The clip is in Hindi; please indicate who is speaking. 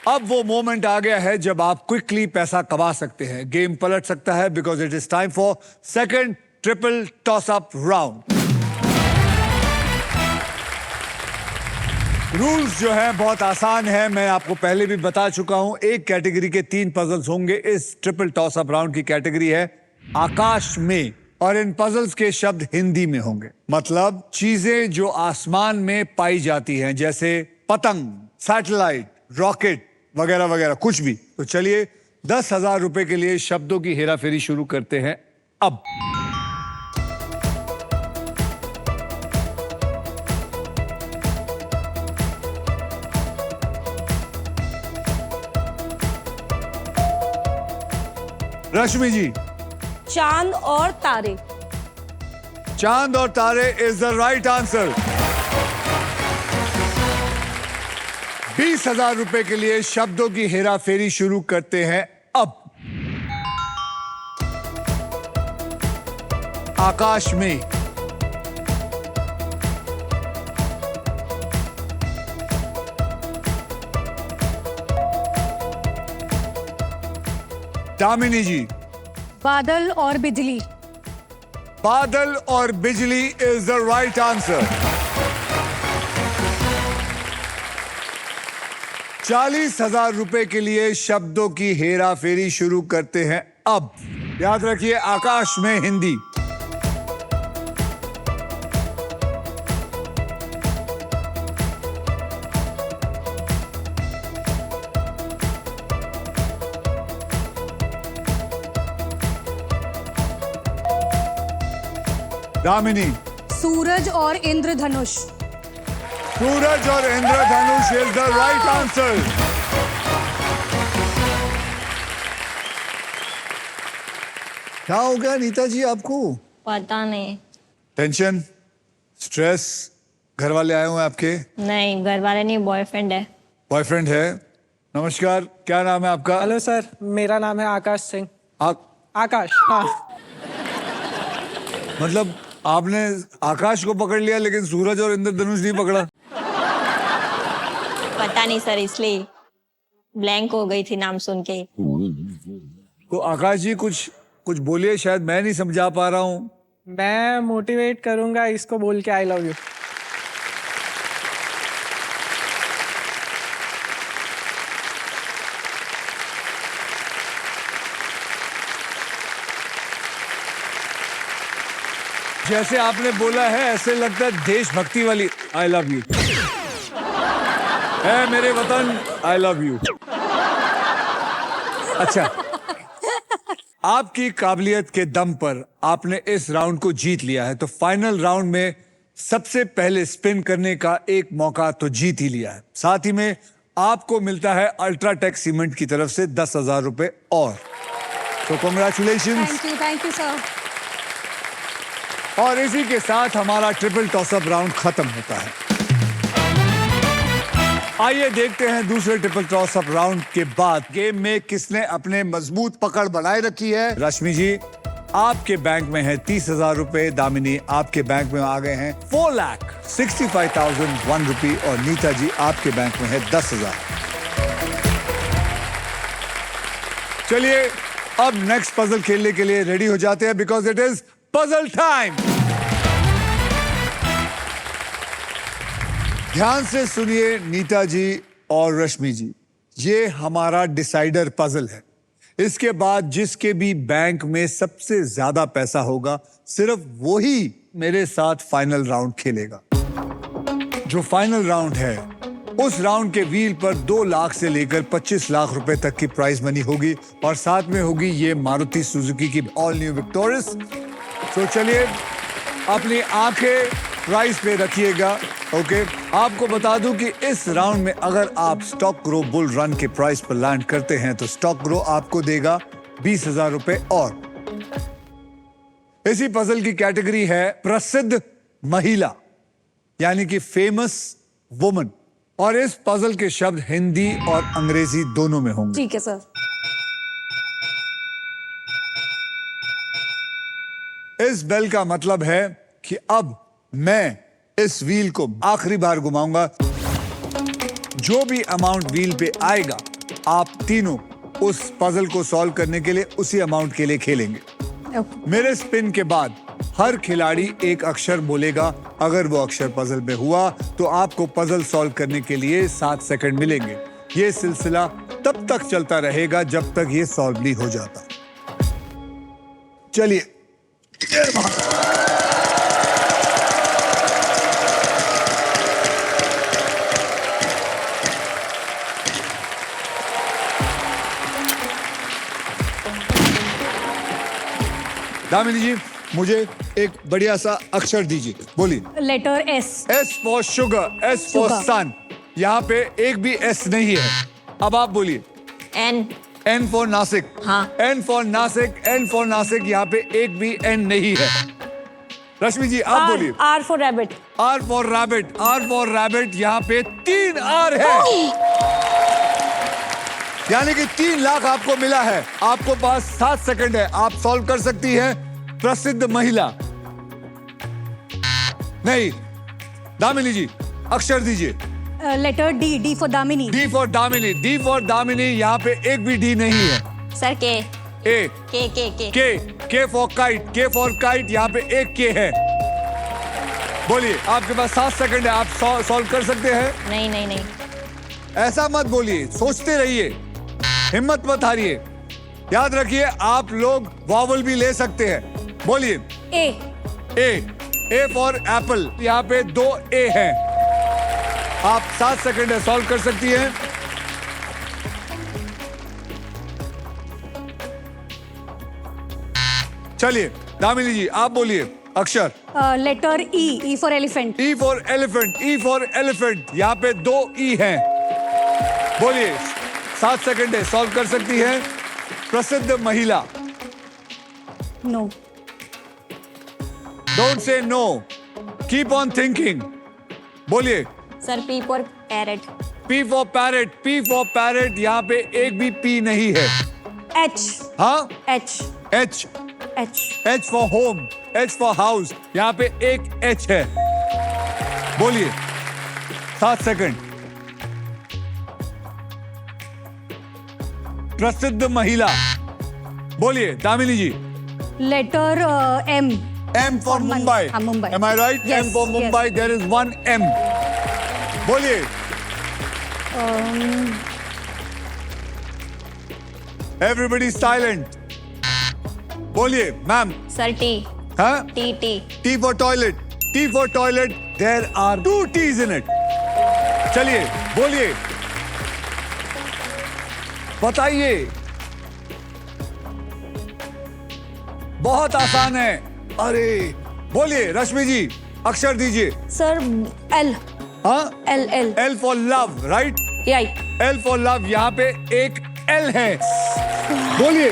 Speaker 1: अब वो मोमेंट आ गया है जब आप क्विकली पैसा कमा सकते हैं। गेम पलट सकता है because it is time for second triple toss up round. Rules जो है बहुत आसान है, मैं आपको पहले भी बता चुका हूं। एक कैटेगरी के 3 पजल्स होंगे। इस ट्रिपल टॉस अप राउंड की कैटेगरी है आकाश में, और इन पजल्स के शब्द हिंदी में होंगे। मतलब चीजें जो आसमान में पाई जाती हैं, जैसे पतंग, सैटेलाइट, रॉकेट वगैरह वगैरह, कुछ भी। तो चलिए 10,000 रुपए के लिए शब्दों की हेराफेरी शुरू करते हैं अब। रश्मि जी।
Speaker 2: चांद और तारे।
Speaker 1: चांद और तारे इज द राइट आंसर। 20,000 रुपए के लिए शब्दों की हेराफेरी शुरू करते हैं अब। आकाश में। दामिनी जी।
Speaker 2: बादल और बिजली।
Speaker 1: बादल और बिजली इज द राइट आंसर। 40,000 रुपए के लिए शब्दों की हेराफेरी शुरू करते हैं अब। याद रखिए आकाश में हिंदी। दामिनी।
Speaker 2: सूरज और इंद्रधनुष।
Speaker 1: सूरज और इंद्रधनुष इज द राइट आंसर। क्या हो गया नीता जी आपको?
Speaker 3: पता नहीं।
Speaker 1: टेंशन, स्ट्रेस, घर वाले आए हुए हैं आपके?
Speaker 3: नहीं, घर वाले नहीं, बॉयफ्रेंड है।
Speaker 1: बॉयफ्रेंड है। नमस्कार, क्या नाम है आपका?
Speaker 4: हेलो सर, मेरा नाम है आकाश सिंह। आकाश, हाँ।
Speaker 1: मतलब आपने आकाश को पकड़ लिया लेकिन सूरज और इंद्रधनुष नहीं पकड़ा?
Speaker 3: पता नहीं सर, इसलिए ब्लैंक हो गई थी नाम सुन के।
Speaker 1: तो आकाश जी कुछ बोलिए, शायद मैं नहीं समझा पा रहा हूँ।
Speaker 4: मैं मोटिवेट करूंगा इसको बोल के आई लव यू।
Speaker 1: जैसे आपने बोला है ऐसे लगता है देशभक्ति वाली आई लव यू है। मेरे वतन आई लव यू। अच्छा, आपकी काबिलियत के दम पर आपने इस राउंड को जीत लिया है, तो फाइनल राउंड में सबसे पहले स्पिन करने का एक मौका तो जीत ही लिया है। साथ ही में आपको मिलता है अल्ट्राटेक सीमेंट की तरफ से 10,000 रुपए और। तो कांग्रेचुलेशंस।
Speaker 2: Thank you sir.
Speaker 1: और इसी के साथ हमारा ट्रिपल टॉसअप राउंड खत्म होता है। आइए देखते हैं दूसरे ट्रिपल टॉसअप राउंड के बाद गेम में किसने अपने मजबूत पकड़ बनाए रखी है। रश्मि जी, आपके बैंक में है 30,000 रुपए। दामिनी, आपके बैंक में आ गए हैं 4,65,001 रुपए। और नीता जी, आपके बैंक में है 10,000। चलिए अब नेक्स्ट पजल खेलने के लिए रेडी हो जाते हैं, because it is puzzle time. ध्यान से सुनिए नीता जी और रश्मि जी, ये हमारा डिसाइडर पजल है। इसके बाद जिसके भी बैंक में सबसे ज्यादा पैसा होगा, सिर्फ वही मेरे साथ फाइनल राउंड खेलेगा। जो फाइनल राउंड है, उस राउंड के व्हील पर 2 लाख से लेकर 25 लाख रुपए तक की प्राइज मनी होगी, और साथ में होगी ये मारुति सुजुकी की ऑल न्यू विक्टोरियस। तो चलिए अपनी आंखें प्राइस पे रखिएगा। ओके, आपको बता दूं कि इस राउंड में अगर आप स्टॉक ग्रो बुल रन के प्राइस पर लैंड करते हैं तो स्टॉक ग्रो आपको देगा 20,000 रुपए और। इसी पजल की कैटेगरी है प्रसिद्ध महिला, यानी कि फेमस वुमन, और इस पजल के शब्द हिंदी और अंग्रेजी दोनों में होंगे।
Speaker 2: ठीक है सर।
Speaker 1: इस बेल का मतलब है कि अब मैं इस व्हील को आखिरी बार घुमाऊंगा। जो भी अमाउंट व्हील पे आएगा आप तीनों उस पजल को सॉल्व करने के लिए उसी अमाउंट के लिए खेलेंगे।
Speaker 2: ओके।
Speaker 1: मेरे स्पिन के बाद हर खिलाड़ी एक अक्षर बोलेगा। अगर वो अक्षर पजल में हुआ तो आपको पजल सॉल्व करने के लिए 7 सेकंड मिलेंगे। ये सिलसिला तब तक चलता रहेगा जब तक ये सॉल्व नहीं हो जाता। चलिए, दामिनी जी, मुझे एक बढ़िया सा अक्षर दीजिए। बोलिए।
Speaker 2: Letter S.
Speaker 1: S for sugar, S for
Speaker 2: Sugar.
Speaker 1: Sun. यहाँ पे एक भी S नहीं है। अब आप बोलिए।
Speaker 3: एन।
Speaker 1: N for Nashik.
Speaker 3: हाँ।
Speaker 1: N for Nashik, N for Nashik. यहाँ पे एक भी N नहीं है। रश्मि जी, आप बोलिए।
Speaker 3: R for rabbit.
Speaker 1: R for rabbit, R for rabbit. यहाँ पे 3 R है, यानी कि 3 लाख आपको मिला है। आपको पास 7 सेकंड है, आप सॉल्व कर सकती हैं। प्रसिद्ध महिला नहीं, दामिनी जी अक्षर दीजिए।
Speaker 2: Letter D. D for Damini.
Speaker 1: D for Damini, D for Damini. यहाँ पे एक भी डी नहीं है।
Speaker 3: सर के।
Speaker 1: ए,
Speaker 3: के।
Speaker 1: के फॉर काइट, के फॉर काइट। यहाँ पे एक के है। बोलिए, आपके पास 7 सेकंड है, आप सॉल्व कर सकते हैं।
Speaker 3: नहीं।
Speaker 1: ऐसा मत बोलिए, सोचते रहिए, हिम्मत मत हारिए। याद रखिए, आप लोग वॉवल भी ले सकते हैं। बोलिए।
Speaker 2: ए।
Speaker 1: A for apple. यहाँ पे 2 ए हैं। आप 7 सेकंड है, सॉल्व कर सकती हैं। चलिए, दामिनी जी आप बोलिए अक्षर।
Speaker 2: Letter E. E for elephant.
Speaker 1: E for elephant, E for elephant. यहाँ पे 2 ई हैं। बोलिए, 7 सेकंड है, सॉल्व कर सकती है। प्रसिद्ध महिला।
Speaker 2: No.
Speaker 1: Don't say no, keep on thinking. बोलिए।
Speaker 3: Sir P for parrot.
Speaker 1: P for parrot, P for parrot. यहाँ पे एक भी P नहीं है।
Speaker 2: एच।
Speaker 1: हाँ,
Speaker 2: H.
Speaker 1: H,
Speaker 2: H.
Speaker 1: H for home, H for house. यहाँ पे एक H है। बोलिए, 7 सेकंड। प्रसिद्ध महिला। बोलिए Damini ji.
Speaker 2: Letter M.
Speaker 1: M for Mumbai.
Speaker 2: हाँ, Mumbai.
Speaker 1: Am I right?
Speaker 2: Yes,
Speaker 1: M for Mumbai.
Speaker 2: yes.
Speaker 1: There is 1 M. बोलिए। Everybody silent. बोलिए मैम।
Speaker 3: Sir T.
Speaker 1: हाँ?
Speaker 3: T.
Speaker 1: T for toilet. T for toilet. There are 2 T's in it. चलिए बोलिए, बताइए। बहुत आसान है। अरे बोलिए रश्मि जी, अक्षर दीजिए।
Speaker 2: Sir L.
Speaker 1: हाँ,
Speaker 2: L.
Speaker 1: L for love, right?
Speaker 2: Right.
Speaker 1: L for love। यहाँ पे एक L है। बोलिए।